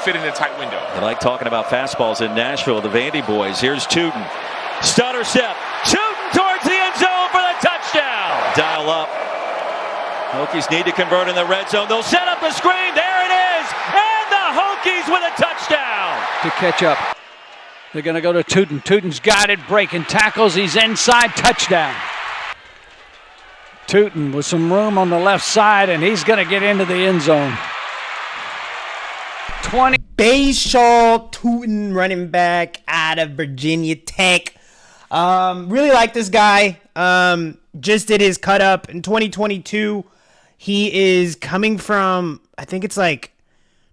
fit in a tight window. I like talking about fastballs in Nashville, the Vandy boys. Here's Tuten. Stutter step. Tuten towards the end zone for the touchdown. Dial up. Hokies need to convert in the red zone. They'll set up the screen. There it is. And the Hokies with a touchdown. To catch up. They're going to go to Tuten. Tuten's got it, breaking tackles. He's inside, touchdown. Tuten with some room on the left side, and he's going to get into the end zone. 20. Bhayshul Tuten, running back out of Virginia Tech. Really like this guy. Just did his cut up in 2022. He is coming from, I think it's like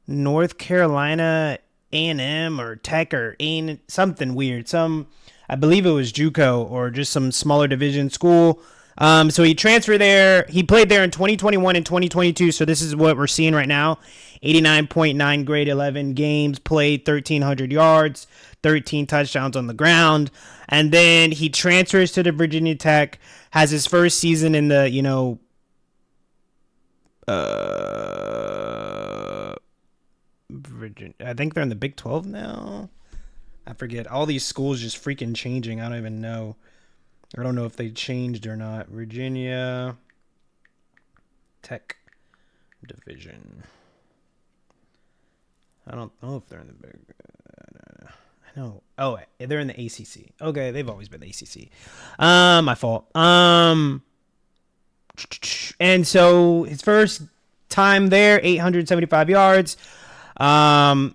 North Carolina A&M or Tech or something weird. I believe it was JUCO or just some smaller division school. So he transferred there. He played there in 2021 and 2022. So this is what we're seeing right now. 89.9 grade 11 games played, 1,300 yards, 13 touchdowns on the ground. And then he transfers to the Virginia Tech, has his first season in the, Virginia. I think they're in the Big 12 now. I forget. All these schools just freaking changing. I don't even know. I don't know if they changed or not. Virginia Tech Division. I don't know if they're in the big. I know. Oh, they're in the ACC. Okay, they've always been the ACC. My fault. And so his first time there, 875 yards, 10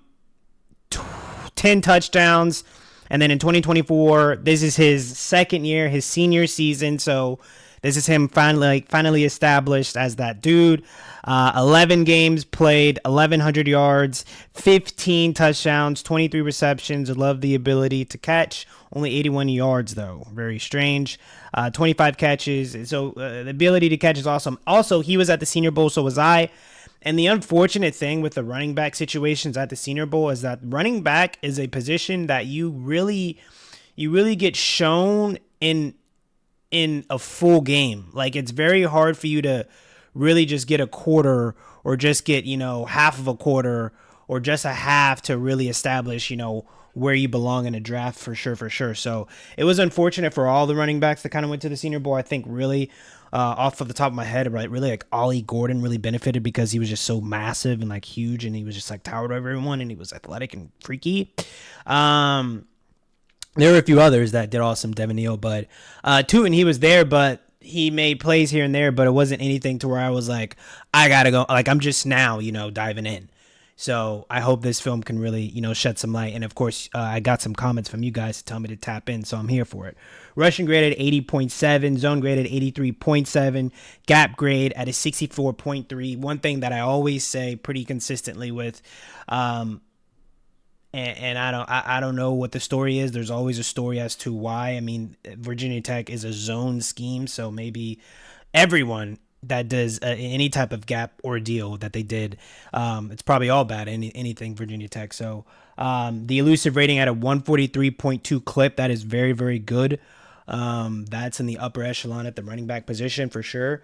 touchdowns. And then in 2024, this is his second year, his senior season. So this is him finally established as that dude. 11 games played, 1,100 yards, 15 touchdowns, 23 receptions. I love the ability to catch. Only 81 yards, though. Very strange. 25 catches. So the ability to catch is awesome. Also, he was at the Senior Bowl, so was I. And the unfortunate thing with the running back situations at the Senior Bowl is that running back is a position that you really get shown in a full game. Like, it's very hard for you to really just get a quarter or just get, half of a quarter or just a half to really establish, where you belong in a draft for sure. So it was unfortunate for all the running backs that kind of went to the Senior Bowl. I think really off of the top of my head, right, really like Ollie Gordon really benefited because he was just so massive and like huge, and he was just like towered over everyone, and he was athletic and freaky. There were a few others that did awesome, Devin Neal, but Tuten, he was there, but he made plays here and there, but it wasn't anything to where I was like, I gotta go. Like, I'm just now, diving in. So I hope this film can really, shed some light. And of course, I got some comments from you guys to tell me to tap in, so I'm here for it. Rushing grade at 80.7, zone grade at 83.7, gap grade at a 64.3. One thing that I always say pretty consistently with, and I don't know what the story is. There's always a story as to why. I mean, Virginia Tech is a zone scheme, so maybe everyone that does any type of gap ordeal that they did, it's probably all bad, anything Virginia Tech. So the elusive rating at a 143.2 clip, that is very, very good. That's in the upper echelon at the running back position for sure.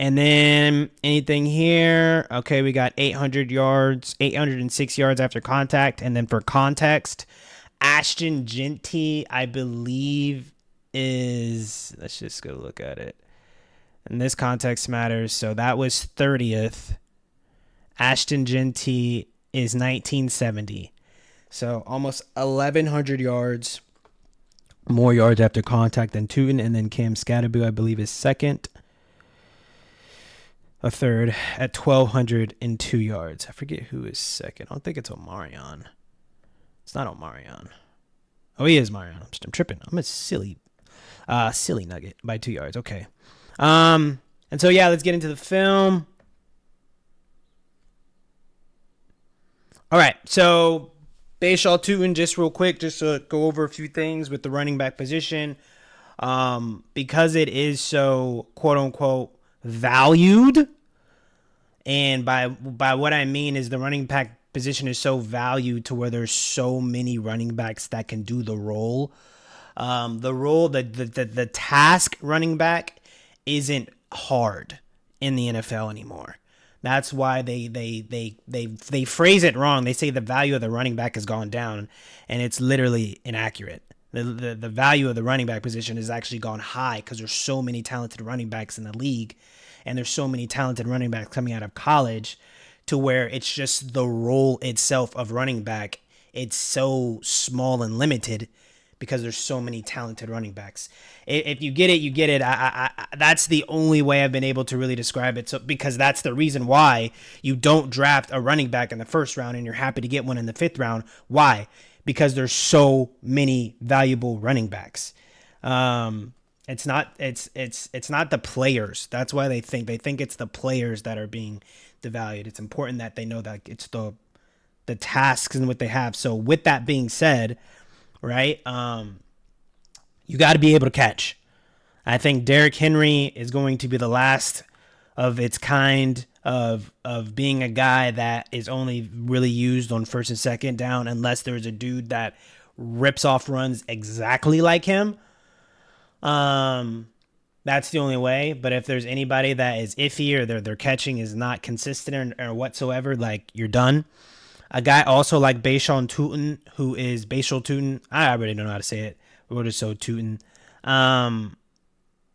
And then anything here, okay, we got 800 yards, 806 yards after contact. And then for context, Ashton Genty, I believe is, let's just go look at it. And this context matters. So that was 30th. Ashton Genty is 1970. So almost 1,100 yards, more yards after contact than Tuten. And then Cam Scatterby, I believe, is second. A third at 1,202 yards. I forget who is second. I don't think it's Omarion. It's not Omarion. Oh, he is Marion. I'm tripping. I'm a silly nugget by 2 yards. Okay. And so, yeah, let's get into the film. All right. So Bhayshul Tuten, just real quick, just to go over a few things with the running back position. Because it is so quote unquote valued. And by what I mean is the running back position is so valued to where there's so many running backs that can do the role. The task running back isn't hard in the NFL anymore. That's why they phrase it wrong. They say the value of the running back has gone down, and it's literally inaccurate. The value of the running back position has actually gone high because there's so many talented running backs in the league, and there's so many talented running backs coming out of college, to where it's just the role itself of running back. It's so small and limited because there's so many talented running backs. If you get it, you get it. That's the only way I've been able to really describe it. So, because that's the reason why you don't draft a running back in the first round and you're happy to get one in the fifth round. Why? Because there's so many valuable running backs. It's not the players. That's why they think it's the players that are being devalued. It's important that they know that it's the tasks and what they have. So with that being said, right, you got to be able to catch. I think Derrick Henry is going to be the last of its kind of being a guy that is only really used on first and second down, unless there's a dude that rips off runs exactly like him. That's the only way. But if there's anybody that is iffy or their catching is not consistent or whatsoever, like, you're done. A guy also like Bhayshul Tuten. I really don't know how to say it. We'll just say Tuten.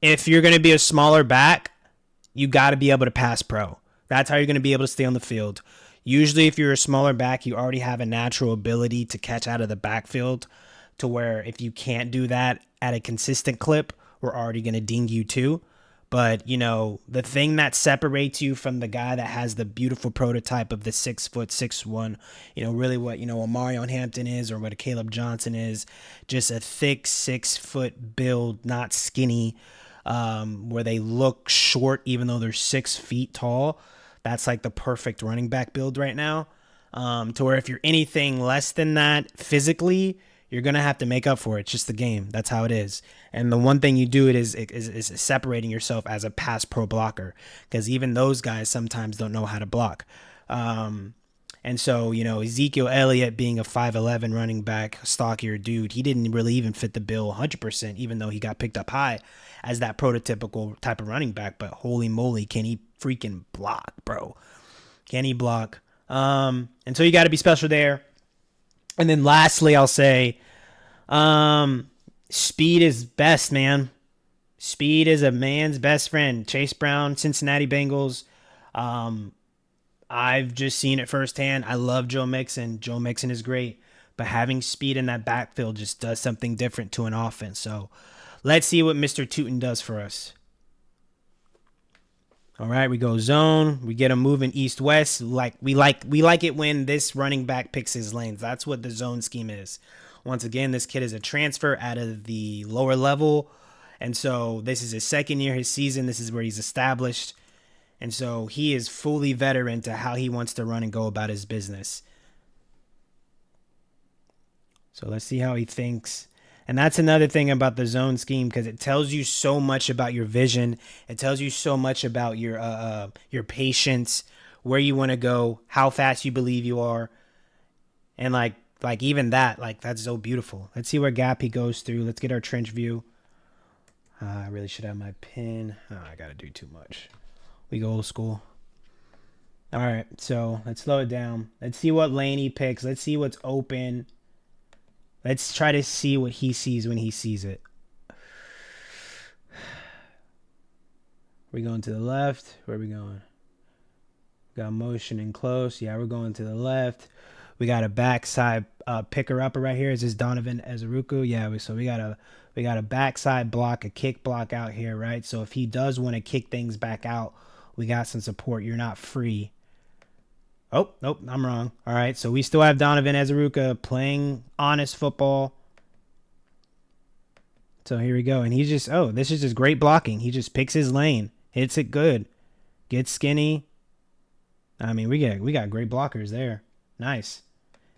If you're going to be a smaller back, you got to be able to pass pro. That's how you're going to be able to stay on the field. Usually, if you're a smaller back, you already have a natural ability to catch out of the backfield, to where if you can't do that at a consistent clip, we're already going to ding you too. But, the thing that separates you from the guy that has the beautiful prototype of the 6', 6'1", really what, a Mario Hampton is, or what a Caleb Johnson is, just a thick 6 foot build, not skinny, where they look short even though they're 6 feet tall. That's like the perfect running back build right now. To where if you're anything less than that physically, you're going to have to make up for it. It's just the game. That's how it is. And the one thing you do is separating yourself as a pass pro blocker, because even those guys sometimes don't know how to block. And so, Ezekiel Elliott being a 5'11" running back, stockier dude, he didn't really even fit the bill 100%, even though he got picked up high as that prototypical type of running back. But holy moly, can he freaking block, bro? Can he block? And so you got to be special there. And then lastly, I'll say, speed is best, man. Speed is a man's best friend. Chase Brown, Cincinnati Bengals. I've just seen it firsthand. I love Joe Mixon. Joe Mixon is great. But having speed in that backfield just does something different to an offense. So let's see what Mr. Tuten does for us. All right, we go zone. We get him moving east-west. We like it when this running back picks his lanes. That's what the zone scheme is. Once again, this kid is a transfer out of the lower level. And so this is his second year, his season. This is where he's established. And so he is fully veteran to how he wants to run and go about his business. So let's see how he thinks. And that's another thing about the zone scheme, because it tells you so much about your vision. It tells you so much about your patience, where you want to go, how fast you believe you are. And like even that, that's so beautiful. Let's see where gap he goes through. Let's get our trench view. I really should have my pin. I got to do too much. We go old school. All right, so let's slow it down. Let's see what lane he picks. Let's see what's open. Let's try to see what he sees when he sees it. We're going to the left. Where are we going? Got motion and close. Yeah, we're going to the left. We got a backside picker-upper right here. Is this Donovan Ezeruku? Yeah, so we got a backside block, a kick block out here, right? So if he does want to kick things back out, we got some support. You're not free. Oh, nope, I'm wrong. All right, so we still have Donovan Ezeruku playing honest football. So here we go. And he's just, this is just great blocking. He just picks his lane, hits it good, gets skinny. I mean, we got great blockers there. Nice.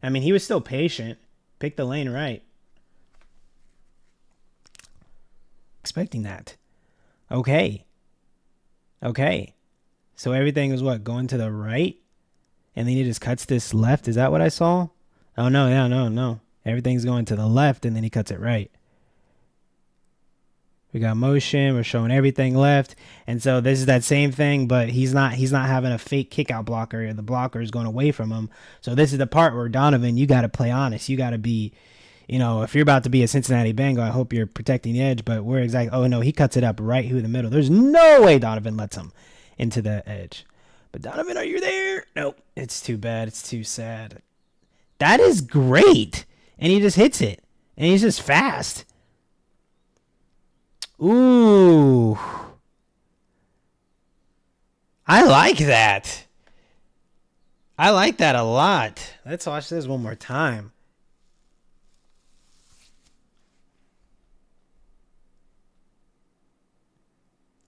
I mean, he was still patient. Picked the lane right. Expecting that. Okay. So everything is what? Going to the right? And then he just cuts this left. Is that what I saw? Oh, no, yeah, no. Everything's going to the left, and then he cuts it right. We got motion. We're showing everything left. And so this is that same thing, but he's not having a fake kick out blocker. The blocker is going away from him. So this is the part where Donovan, you got to play honest. You got to be, if you're about to be a Cincinnati Bengal, I hope you're protecting the edge, but we're exactly, oh no, he cuts it up right through the middle. There's no way Donovan lets him into the edge. But Donovan, are you there? Nope. It's too bad. It's too sad. That is great. And he just hits it. And he's just fast. Ooh. I like that. I like that a lot. Let's watch this one more time.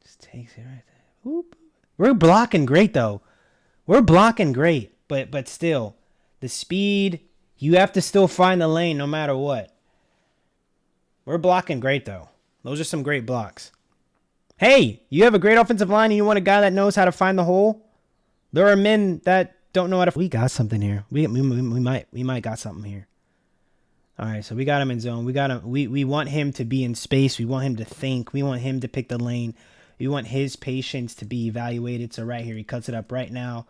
Just takes it right there. Whoop. We're blocking great, though. We're blocking great. But still, the speed, you have to still find the lane no matter what. We're blocking great, though. Those are some great blocks. Hey, you have a great offensive line and you want a guy that knows how to find the hole? There are men that don't know how to... We got something here. We might got something here. All right, so we got him in zone. We want him to be in space. We want him to think. We want him to pick the lane. We want his patience to be evaluated. So right here, he cuts it up right now.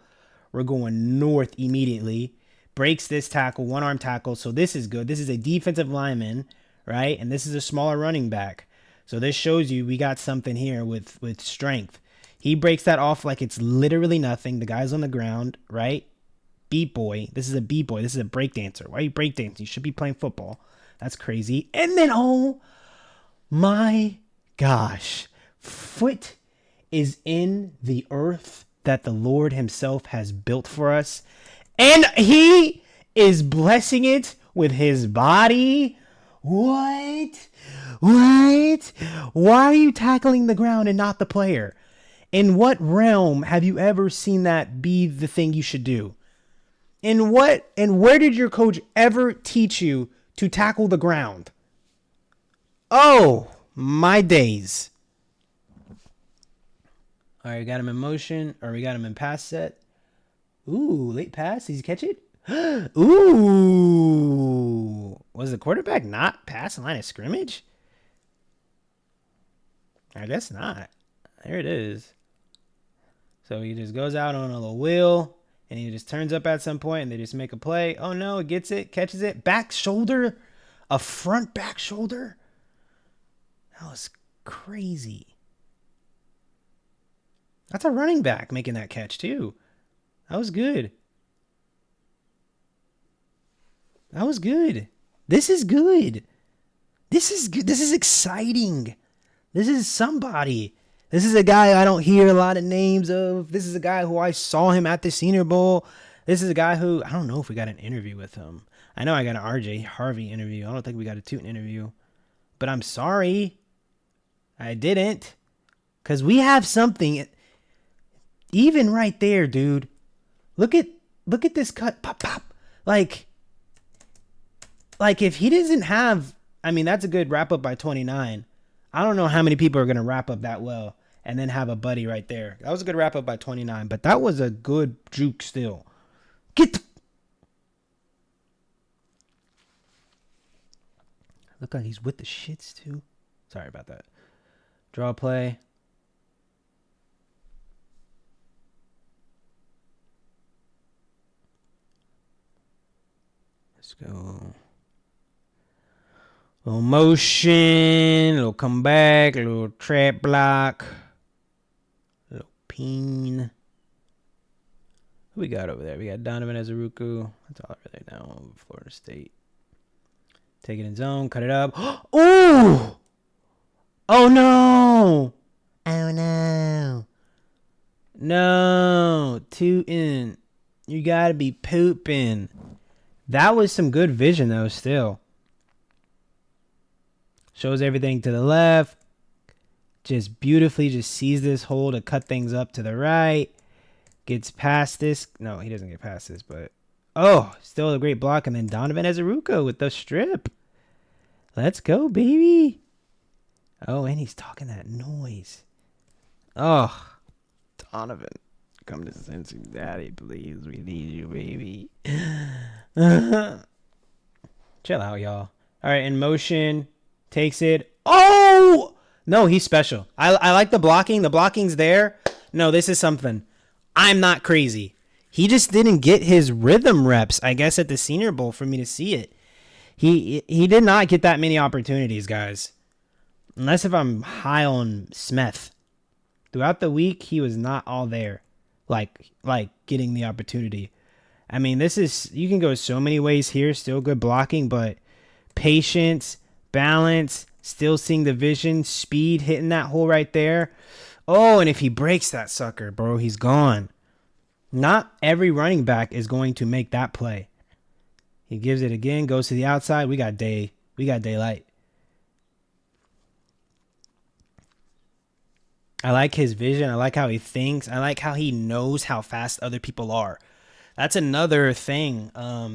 We're going north immediately. Breaks this tackle, one-arm tackle. So this is good. This is a defensive lineman, right? And this is a smaller running back. So this shows you we got something here with strength. He breaks that off like it's literally nothing. The guy's on the ground, right? Beat boy. This is a beat boy. This is a break dancer. Why are you break dancing? You should be playing football. That's crazy. And then, oh my gosh. Foot is in the earth that the Lord himself has built for us. And he is blessing it with his body. What? What? Why are you tackling the ground and not the player? In what realm have you ever seen that be the thing you should do? In what and where did your coach ever teach you to tackle the ground? Oh, my days. All right, we got him in motion, or we got him in pass set. Ooh, late pass. Did he catch it? Ooh. Was the quarterback not past the line of scrimmage? I guess not. There it is. So he just goes out on a little wheel, and he just turns up at some point, and they just make a play. Oh, no, it gets it, catches it. Back shoulder, a front back shoulder. That was crazy. That's a running back making that catch, too. That was good. That was good. This is good. This is good. This is exciting. This is somebody. This is a guy I don't hear a lot of names of. This is a guy who I saw him at the Senior Bowl. This is a guy who, I don't know if we got an interview with him. I know I got an RJ Harvey interview. I don't think we got a Tuten interview. But I'm sorry. I didn't. Because we have something. Even right there, dude. Look at this cut. Pop, pop. Like if he doesn't have, I mean, that's a good wrap up by 29. I don't know how many people are going to wrap up that well and then have a buddy right there. That was a good wrap up by 29, but that was a good juke still. Look like he's with the shits too. Sorry about that. Draw play. Let's go. Little motion, little come back, little trap block, little peen. Who we got over there? We got Donovan Azuruku. That's all right now. Florida State. Take it in zone, cut it up. Ooh! Oh no! Oh no! No, Tuten. You gotta be pooping. That was some good vision though. Still. Shows everything to the left. Just beautifully just sees this hole to cut things up to the right. Gets past this. No, he doesn't get past this, but... Oh, still a great block. And then Donovan Azuruku with the strip. Let's go, baby. Oh, and he's talking that noise. Oh, Donovan. Come to Cincinnati, please. We need you, baby. Chill out, y'all. All right, in motion... Takes it. Oh! No, he's special. I like the blocking. The blocking's there. No, this is something. I'm not crazy. He just didn't get his rhythm reps, I guess, at the Senior Bowl for me to see it. He did not get that many opportunities, guys. Unless if I'm high on Smith. Throughout the week, he was not all there. Like getting the opportunity. I mean, you can go so many ways here. Still good blocking, but patience, balance, still seeing the vision, speed, hitting that hole right there. Oh, and if he breaks that sucker, bro, he's gone. Not every running back is going to make that play. He gives it again, goes to the outside. We got daylight. I like his vision. I like how he thinks. I like how he knows how fast other people are. That's another thing.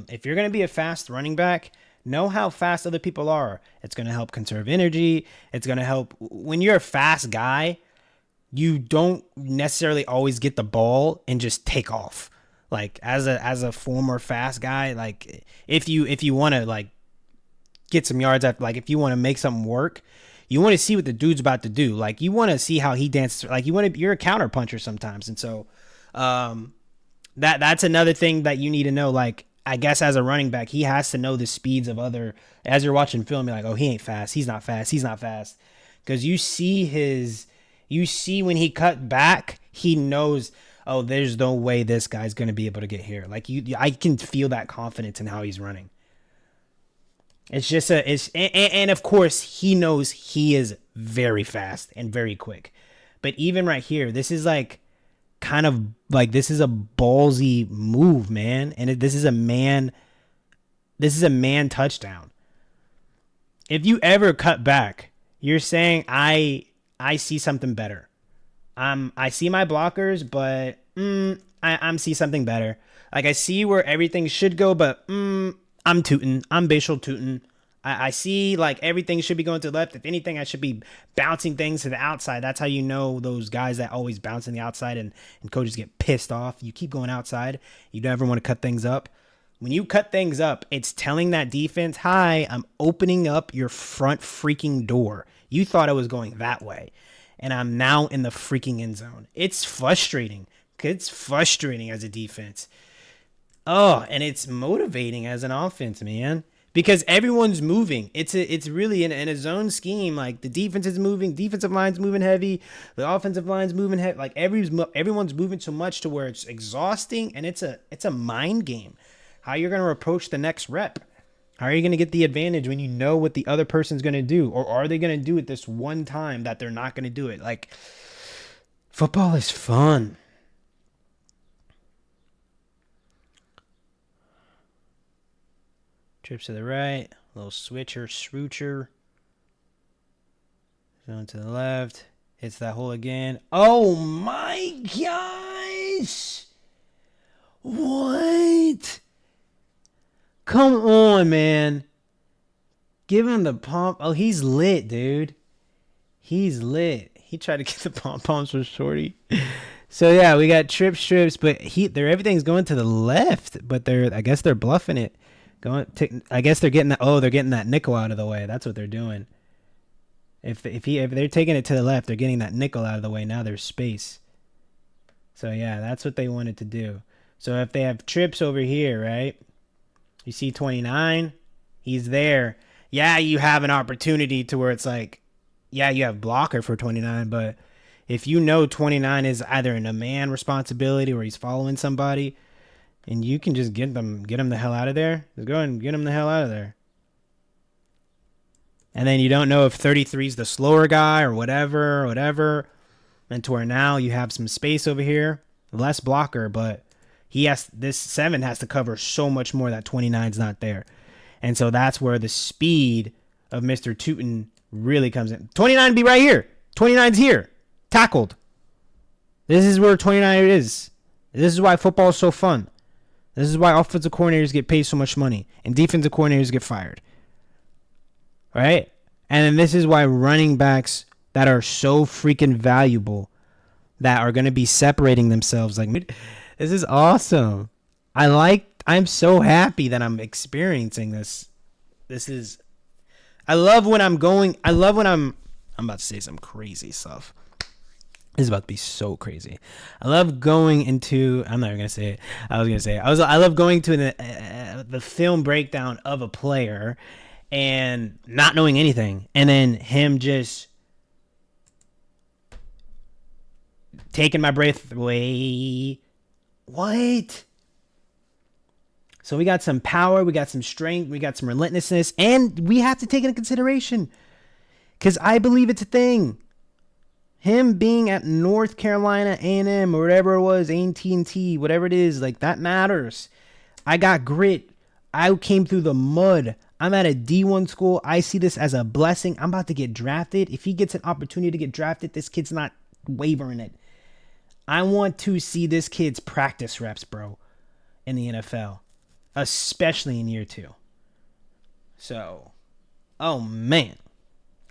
If you're going to be a fast running back, know how fast other people are. It's going to help conserve energy. It's going to help. When you're a fast guy, you don't necessarily always get the ball and just take off. Like as a former fast guy, like if you want to like get some yards after, like if you want to make something work, you want to see what the dude's about to do. Like you want to see how he dances. Like you're a counter puncher sometimes, and so that's another thing that you need to know. Like I guess as a running back, he has to know the speeds of other. As you're watching film, you're like, oh, he ain't fast. He's not fast. He's not fast. Because you see when he cut back, he knows, oh, there's no way this guy's going to be able to get here. Like I can feel that confidence in how he's running. It's just and of course he knows he is very fast and very quick. But even right here, this is like kind of like, this is a ballsy move, man. And this is a man touchdown. If you ever cut back, you're saying I see something better. I see my blockers, but I see something better. Like I see where everything should go, but I'm Tuten. I'm Bhayshul Tuten. I see like everything should be going to the left. If anything, I should be bouncing things to the outside. That's how you know those guys that always bounce on the outside and coaches get pissed off. You keep going outside. You don't ever want to cut things up. When you cut things up, it's telling that defense, hi, I'm opening up your front freaking door. You thought I was going that way, and I'm now in the freaking end zone. It's frustrating. It's frustrating as a defense. Oh, and it's motivating as an offense, man, because everyone's moving. It's really in a zone scheme. Like the defense is moving, defensive line's moving heavy, the offensive line's moving heavy. Like everyone's moving so much to where it's exhausting, and it's a mind game. How you're going to approach the next rep? How are you going to get the advantage when you know what the other person's going to do? Or are they going to do it this one time that they're not going to do it? Like, football is fun. Trips to the right. Little swoocher. Going to the left. Hits that hole again. Oh my gosh! What? Come on, man. Give him the pump. Oh, he's lit, dude. He's lit. He tried to get the pom-poms for Shorty. So yeah, we got trips, but everything's going to the left, but I guess they're bluffing it. I guess they're getting that nickel out of the way. That's what they're doing. If they're taking it to the left, they're getting that nickel out of the way. Now there's space. So yeah, that's what they wanted to do. So if they have trips over here, right? You see 29, he's there. Yeah, you have an opportunity to where it's like, yeah, you have blocker for 29, but if you know 29 is either in a man responsibility or he's following somebody, and you can just get him the hell out of there, just go and get him the hell out of there. And then you don't know if 33 is the slower guy or whatever. And to where now you have some space over here, less blocker, but this 7 has to cover so much more that 29's not there. And so that's where the speed of Mr. Tuten really comes in. 29 be right here. 29's here. Tackled. This is where 29 is. This is why football is so fun. This is why offensive coordinators get paid so much money and defensive coordinators get fired. Right? And then this is why running backs that are so freaking valuable, that are going to be separating themselves, like, this is awesome. I'm so happy that I'm experiencing this. I love when I'm I'm about to say some crazy stuff. This is about to be so crazy. I love going into. I'm not even gonna say it. I love going to the film breakdown of a player and not knowing anything, and then him just taking my breath away. What? So we got some power, we got some strength, we got some relentlessness, and we have to take it into consideration because I believe it's a thing. Him being at North Carolina A&M or whatever it was, AT&T, whatever it is, like that matters. I got grit. I came through the mud. I'm at a D1 school. I see this as a blessing. I'm about to get drafted. If he gets an opportunity to get drafted, this kid's not wavering it. I want to see this kid's practice reps, bro, in the NFL, especially in year 2. So, oh man,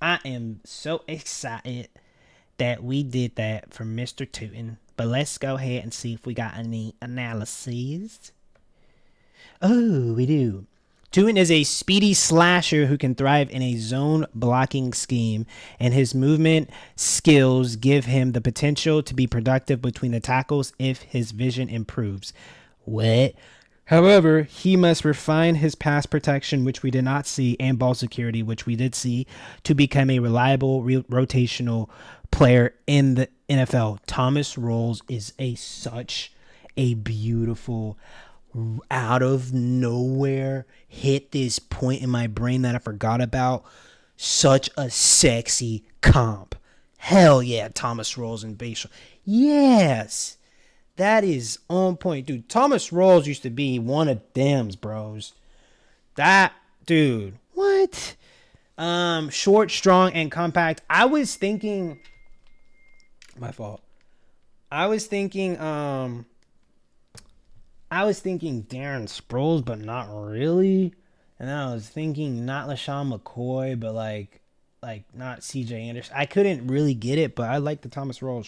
I am so excited that we did that for Mr. Tuten. But let's go ahead and see if we got any analyses. Oh, we do. Tuten is a speedy slasher who can thrive in a zone blocking scheme, and his movement skills give him the potential to be productive between the tackles if his vision improves. What? However, he must refine his pass protection, which we did not see, and ball security, which we did see, to become a reliable rotational player in the NFL. Thomas Rawls is such a beautiful, out of nowhere, hit this point in my brain that I forgot about. Such a sexy comp. Hell yeah, Thomas Rawls and Bhayshul. Yes. That is on point, dude. Thomas Rawls used to be one of them's bros. That dude. What? Short, strong, and compact. I was thinking. My fault. I was thinking Darren Sproles, but not really. And then I was thinking not LaShawn McCoy, but like not CJ Anderson. I couldn't really get it, but I like the Thomas Rawls.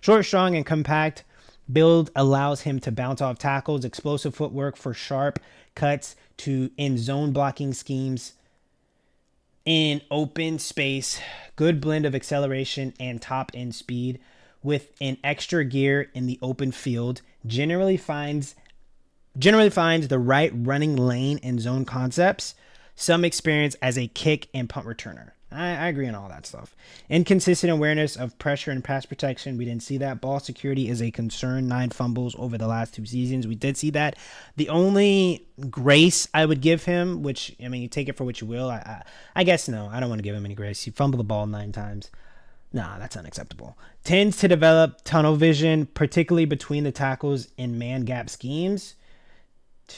Short, strong, and compact. Build allows him to bounce off tackles, explosive footwork for sharp cuts to in zone blocking schemes in open space, good blend of acceleration and top end speed with an extra gear in the open field, generally finds the right running lane and zone concepts, some experience as a kick and punt returner. I agree on all that stuff. Inconsistent awareness of pressure and pass protection. We didn't see that. Ball security is a concern. 9 fumbles over the last 2 seasons. We did see that. The only grace I would give him, which, I mean, you take it for what you will. I guess no. I don't want to give him any grace. He fumbled the ball 9 times. Nah, that's unacceptable. Tends to develop tunnel vision, particularly between the tackles in man gap schemes.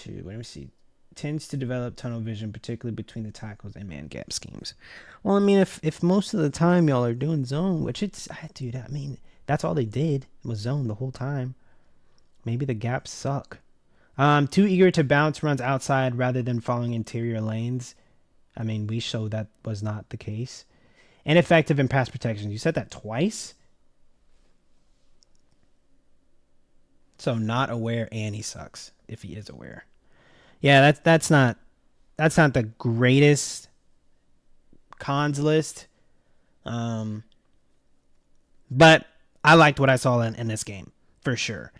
Let me see. Tends to develop tunnel vision, particularly between the tackles and man gap schemes. Well, I mean, if most of the time y'all are doing zone, which it's, dude, I mean, that's all they did was zone the whole time. Maybe the gaps suck. Too eager to bounce runs outside rather than following interior lanes. I mean, we showed that was not the case. Ineffective in pass protection. You said that twice? So not aware and he sucks if he is aware. Yeah, that's not the greatest cons list. But I liked what I saw in this game for sure.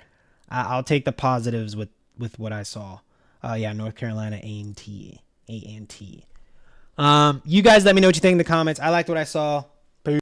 I'll take the positives with what I saw. Yeah, North Carolina A&T. You guys let me know what you think in the comments. I liked what I saw.